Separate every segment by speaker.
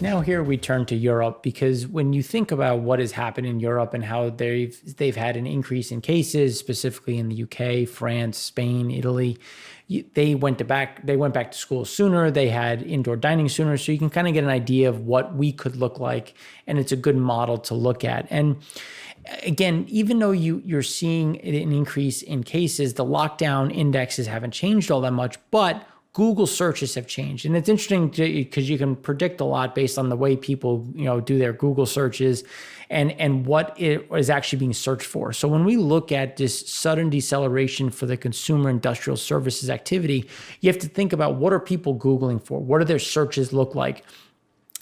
Speaker 1: Now here we turn to Europe, because when you think about what has happened in Europe and how they've had an increase in cases, specifically in the UK, France, Spain, Italy, they went back to school sooner. They had indoor dining sooner, so you can kind of get an idea of what we could look like, and it's a good model to look at. And again, even though you're seeing an increase in cases, the lockdown indexes haven't changed all that much, but Google searches have changed. And it's interesting because you can predict a lot based on the way people, do their Google searches and what it is actually being searched for. So when we look at this sudden deceleration for the consumer industrial services activity, you have to think about, what are people Googling for? What do their searches look like?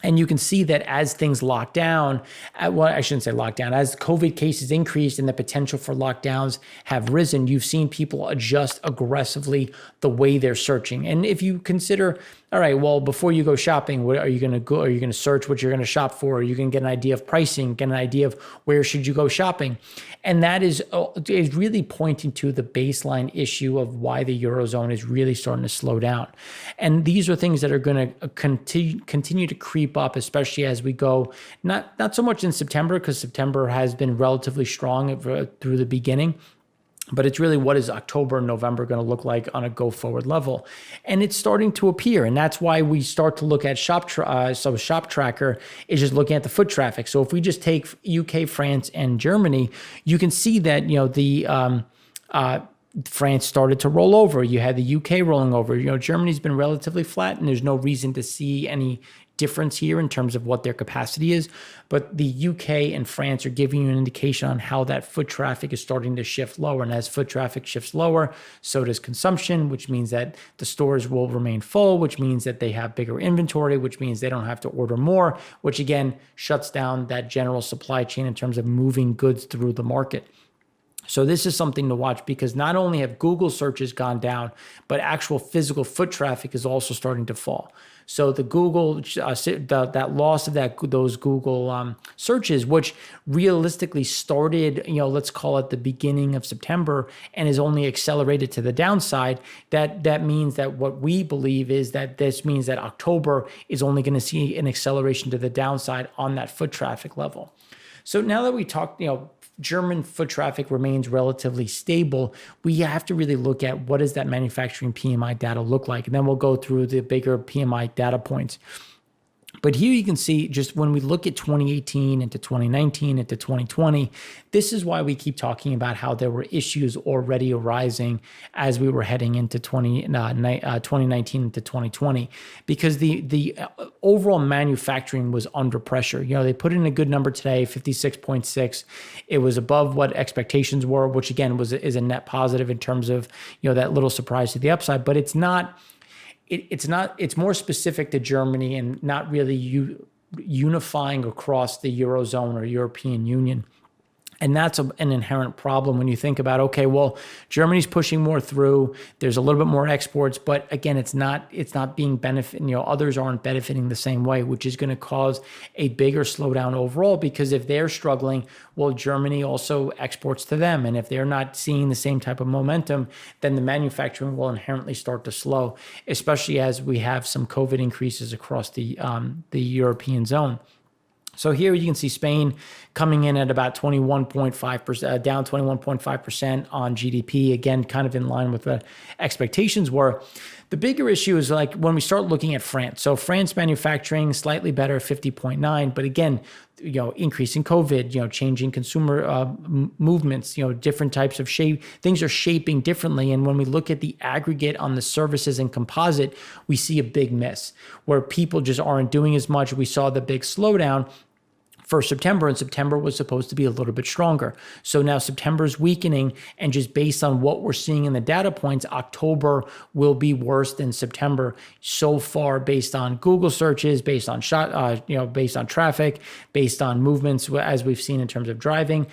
Speaker 1: And you can see that as things lock down, well, I shouldn't say lockdown, as COVID cases increased and the potential for lockdowns have risen, you've seen people adjust aggressively the way they're searching. And if you consider, all right, well, before you go shopping, what are you going to go? Are you going to search what you're going to shop for? Are you going to get an idea of pricing, get an idea of where should you go shopping? And that is really pointing to the baseline issue of why the Eurozone is really starting to slow down. And these are things that are going to continue to creep up, especially as we go, not so much in September, because September has been relatively strong through the beginning. But it's really, what is October and November going to look like on a go-forward level? And it's starting to appear. And that's why we start to look at SHOPPERTRAK is just looking at the foot traffic. So if we just take UK, France, and Germany, you can see that, France started to roll over. You had the UK rolling over. Germany's been relatively flat, and there's no reason to see any difference here in terms of what their capacity is. But the UK and France are giving you an indication on how that foot traffic is starting to shift lower. And as foot traffic shifts lower, so does consumption, which means that the stores will remain full, which means that they have bigger inventory, which means they don't have to order more, which again shuts down that general supply chain in terms of moving goods through the market. So this is something to watch, because not only have Google searches gone down, but actual physical foot traffic is also starting to fall. So the Google, that loss of those Google searches, which realistically started, let's call it the beginning of September, and is only accelerated to the downside. That means that what we believe is that this means that October is only going to see an acceleration to the downside on that foot traffic level. So now that we talked, German foot traffic remains relatively stable, we have to really look at what does that manufacturing PMI data look like. And then we'll go through the bigger PMI data points. But here you can see, just when we look at 2018 into 2019 into 2020, this is why we keep talking about how there were issues already arising as we were heading into 2019 into 2020, because the overall manufacturing was under pressure. They put in a good number today, 56.6. It was above what expectations were, which again is a net positive in terms of that little surprise to the upside. But it's not. It's more specific to Germany and not really unifying across the Eurozone or European Union. And that's an inherent problem when you think about, okay, well, Germany's pushing more through, there's a little bit more exports, but again, it's not being benefiting, others aren't benefiting the same way, which is going to cause a bigger slowdown overall, because if they're struggling, well, Germany also exports to them. And if they're not seeing the same type of momentum, then the manufacturing will inherently start to slow, especially as we have some COVID increases across the European zone. So here you can see Spain coming in at about 21.5%, down 21.5% on GDP, again, kind of in line with what expectations were. The bigger issue is like when we start looking at France. So France manufacturing slightly better, 50.9, but again, increasing COVID, changing consumer movements, different types of shape, things are shaping differently. And when we look at the aggregate on the services and composite, we see a big miss where people just aren't doing as much. We saw the big slowdown for September, and September was supposed to be a little bit stronger. So now September is weakening, and just based on what we're seeing in the data points, October will be worse than September so far, based on Google searches, based on based on traffic, based on movements as we've seen in terms of driving.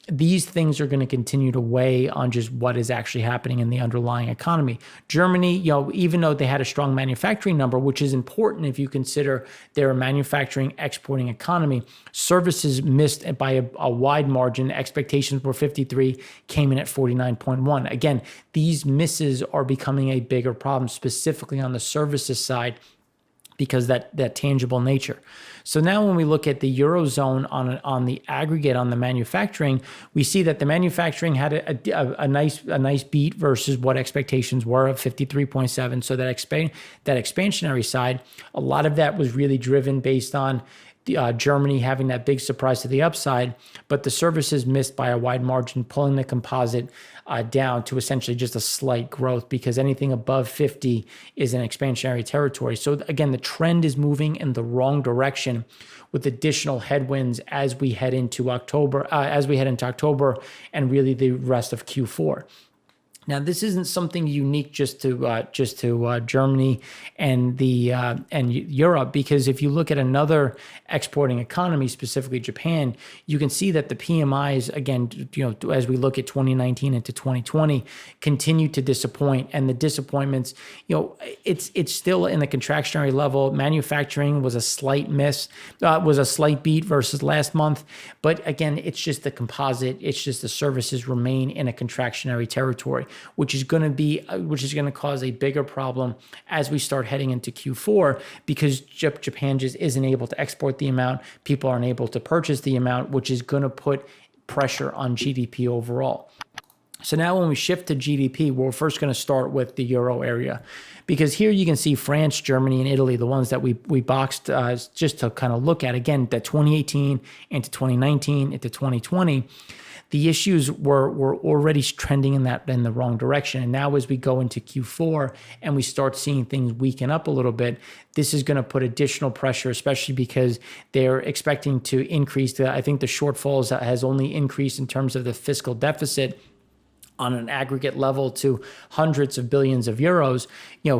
Speaker 1: These things are going to continue to weigh on just what is actually happening in the underlying economy. Germany, even though they had a strong manufacturing number, which is important if you consider they're a manufacturing exporting economy, services missed by a wide margin. Expectations were 53, came in at 49.1. Again, these misses are becoming a bigger problem, specifically on the services side, because that tangible nature. So now when we look at the Eurozone on the aggregate on the manufacturing, we see that the manufacturing had a nice beat versus what expectations were of 53.7. So that expansionary side, a lot of that was really driven based on Germany having that big surprise to the upside, but the services missed by a wide margin, pulling the composite down to essentially just a slight growth, because anything above 50 is an expansionary territory. So again, the trend is moving in the wrong direction, with additional headwinds as we head into October, and really the rest of Q4. Now, this isn't something unique just to Germany and Europe, because if you look at another exporting economy, specifically Japan, you can see that the PMIs, again, as we look at 2019 into 2020, continue to disappoint, and the disappointments, it's still in the contractionary level. Manufacturing was a slight miss, was a slight beat versus last month, but again, it's just the composite. It's just the services remain in a contractionary territory, which is going to cause a bigger problem as we start heading into Q4, because Japan just isn't able to export the amount. People aren't able to purchase the amount, which is going to put pressure on GDP overall. So now when we shift to GDP, we're first going to start with the Euro area, because here you can see France, Germany, and Italy, the ones that we boxed just to kind of look at, again, that 2018 into 2019 into 2020. The issues were already trending in the wrong direction. And now as we go into Q4 and we start seeing things weaken up a little bit, this is going to put additional pressure, especially because they're expecting to increase. I think the shortfalls has only increased in terms of the fiscal deficit on an aggregate level to hundreds of billions of euros.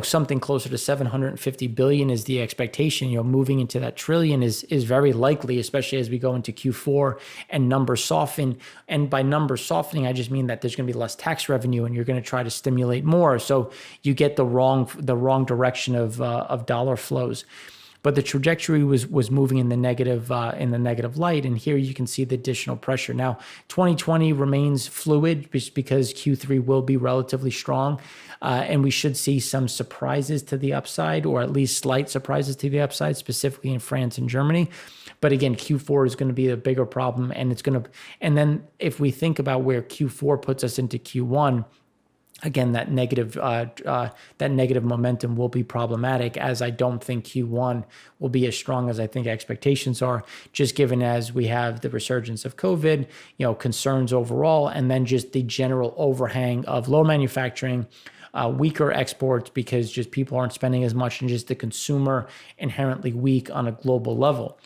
Speaker 1: Something closer to 750 billion is the expectation. Moving into that trillion is very likely, especially as we go into Q4 and numbers soften. And by numbers softening, I just mean that there's going to be less tax revenue, and you're going to try to stimulate more. So you get the wrong direction of dollar flows. But the trajectory was moving in the negative light, and here you can see the additional pressure. Now, 2020 remains fluid just because Q3 will be relatively strong, and we should see some surprises to the upside, or at least slight surprises to the upside, specifically in France and Germany. But again, Q4 is going to be a bigger problem, and and then if we think about where Q4 puts us into Q1. Again, that negative momentum will be problematic, as I don't think Q1 will be as strong as I think expectations are, just given as we have the resurgence of COVID, concerns overall, and then just the general overhang of low manufacturing, weaker exports, because just people aren't spending as much, and just the consumer inherently weak on a global level.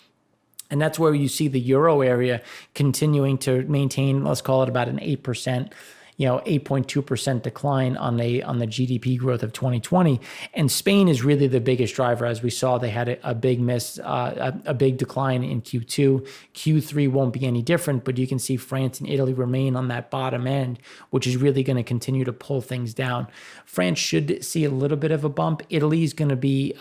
Speaker 1: And that's where you see the Euro area continuing to maintain, let's call it about an 8%. 8.2% decline on the GDP growth of 2020. And Spain is really the biggest driver. As we saw, they had a big miss, a big decline in Q2. Q3 won't be any different, but you can see France and Italy remain on that bottom end, which is really going to continue to pull things down. France should see a little bit of a bump. Italy is going to be,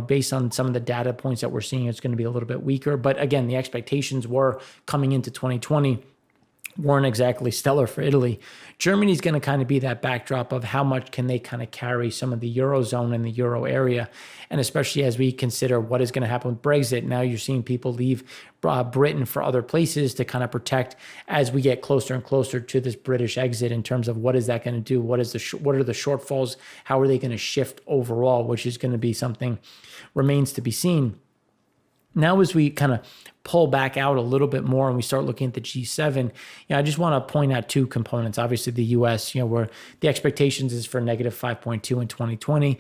Speaker 1: based on some of the data points that we're seeing, it's going to be a little bit weaker. But again, the expectations were coming into 2020 weren't exactly stellar for Italy. Germany's going to kind of be that backdrop of how much can they kind of carry some of the Eurozone and the Euro area. And especially as we consider what is going to happen with Brexit. Now you're seeing people leave Britain for other places to kind of protect as we get closer and closer to this British exit, in terms of what is that going to do? What are the shortfalls? How are they going to shift overall, which is going to be something remains to be seen. Now, as we kind of pull back out a little bit more and we start looking at the G7, I just want to point out two components. Obviously, the U.S., where the expectations is for negative 5.2 in 2020.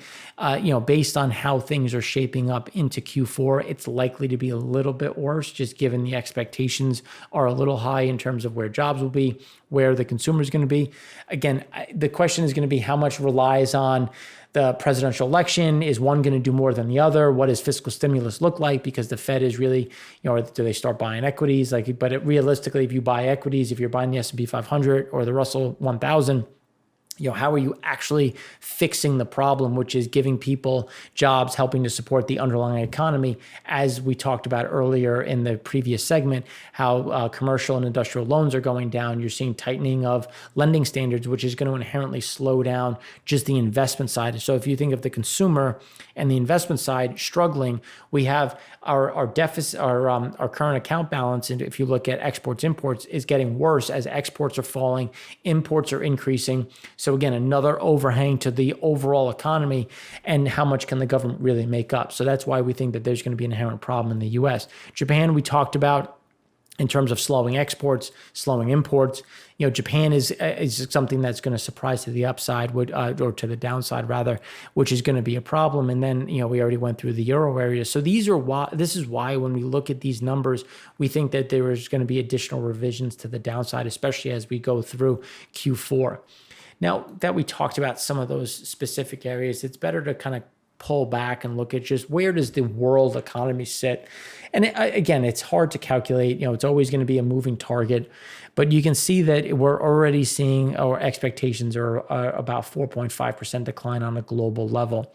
Speaker 1: Based on how things are shaping up into Q4, it's likely to be a little bit worse, just given the expectations are a little high in terms of where jobs will be, where the consumer is going to be. Again, the question is going to be how much relies on the presidential election. Is one going to do more than the other? What does fiscal stimulus look like? Because the Fed is really, do they start buying equities? Realistically, if you buy equities, if you're buying the S&P 500 or the Russell 1000, how are you actually fixing the problem, which is giving people jobs, helping to support the underlying economy? As we talked about earlier in the previous segment, how commercial and industrial loans are going down. You're seeing tightening of lending standards, which is going to inherently slow down just the investment side. So if you think of the consumer and the investment side struggling, we have our deficit, our current account balance, and if you look at exports, imports, is getting worse as exports are falling, imports are increasing. So again, another overhang to the overall economy, and how much can the government really make up? So that's why we think that there's going to be an inherent problem in the U.S. Japan, we talked about in terms of slowing exports, slowing imports. Japan is something that's going to surprise to the upside, or to the downside rather, which is going to be a problem. And then we already went through the euro area. So this is why when we look at these numbers, we think that there is going to be additional revisions to the downside, especially as we go through Q4. Now that we talked about some of those specific areas, it's better to kind of pull back and look at just where does the world economy sit. And again, it's hard to calculate. It's always going to be a moving target, but you can see that we're already seeing our expectations are about 4.5% decline on a global level.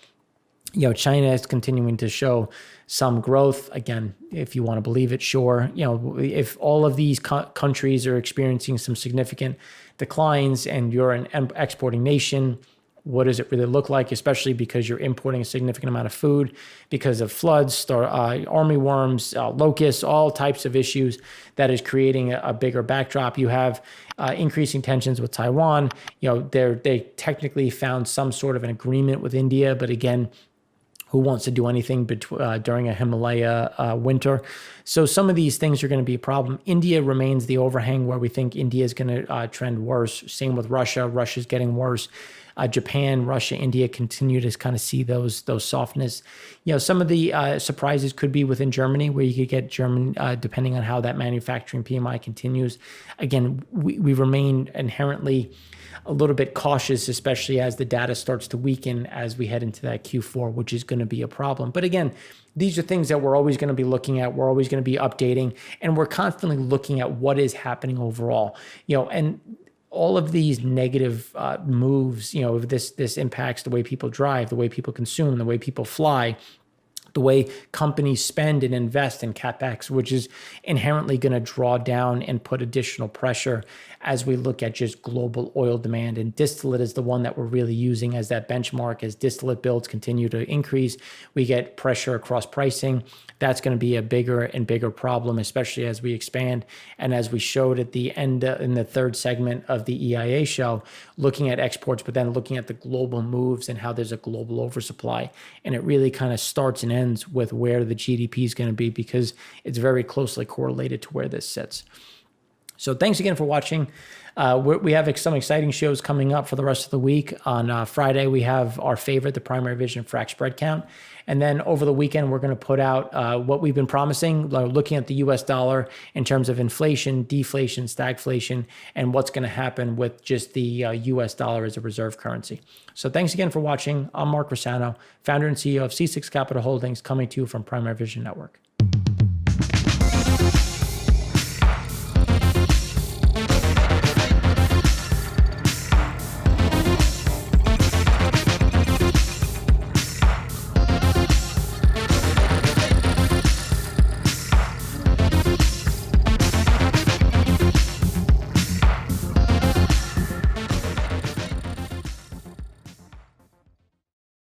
Speaker 1: China is continuing to show some growth. Again, if you want to believe it, sure. If all of these countries are experiencing some significant declines and you're an exporting nation, what does it really look like, especially because you're importing a significant amount of food because of floods, armyworms, locusts, all types of issues that is creating a bigger backdrop. You have increasing tensions with Taiwan. They technically found some sort of an agreement with India, but again, who wants to do anything during a Himalaya winter? So some of these things are going to be a problem. India remains the overhang where we think India is going to trend worse. Same with Russia. Russia's getting worse. Japan, Russia, India continue to kind of see those softness. Some of the surprises could be within Germany, where you could get German, depending on how that manufacturing PMI continues. Again, we remain inherently a little bit cautious, especially as the data starts to weaken as we head into that Q4, which is going to be a problem. But again, these are things that we're always going to be looking at. We're always going to be updating, and we're constantly looking at what is happening overall. And all of these negative moves, this impacts the way people drive, the way people consume, the way people fly, the way companies spend and invest in CapEx, which is inherently going to draw down and put additional pressure as we look at just global oil demand. And distillate is the one that we're really using as that benchmark. As distillate builds continue to increase, we get pressure across pricing. That's going to be a bigger and bigger problem, especially as we expand. And as we showed at the end in the third segment of the EIA show, looking at exports, but then looking at the global moves and how there's a global oversupply. And it really kind of starts and ends with where the GDP is going to be, because it's very closely correlated to where this sits. So thanks again for watching. We have some exciting shows coming up for the rest of the week. On Friday, we have our favorite, the primary vision Frac Spread Count. And then over the weekend, we're going to put out what we've been promising, looking at the US dollar in terms of inflation, deflation, stagflation, and what's going to happen with just the US dollar as a reserve currency. So thanks again for watching. I'm Mark Rossano, founder and CEO of C6 Capital Holdings, coming to you from Primary Vision Network.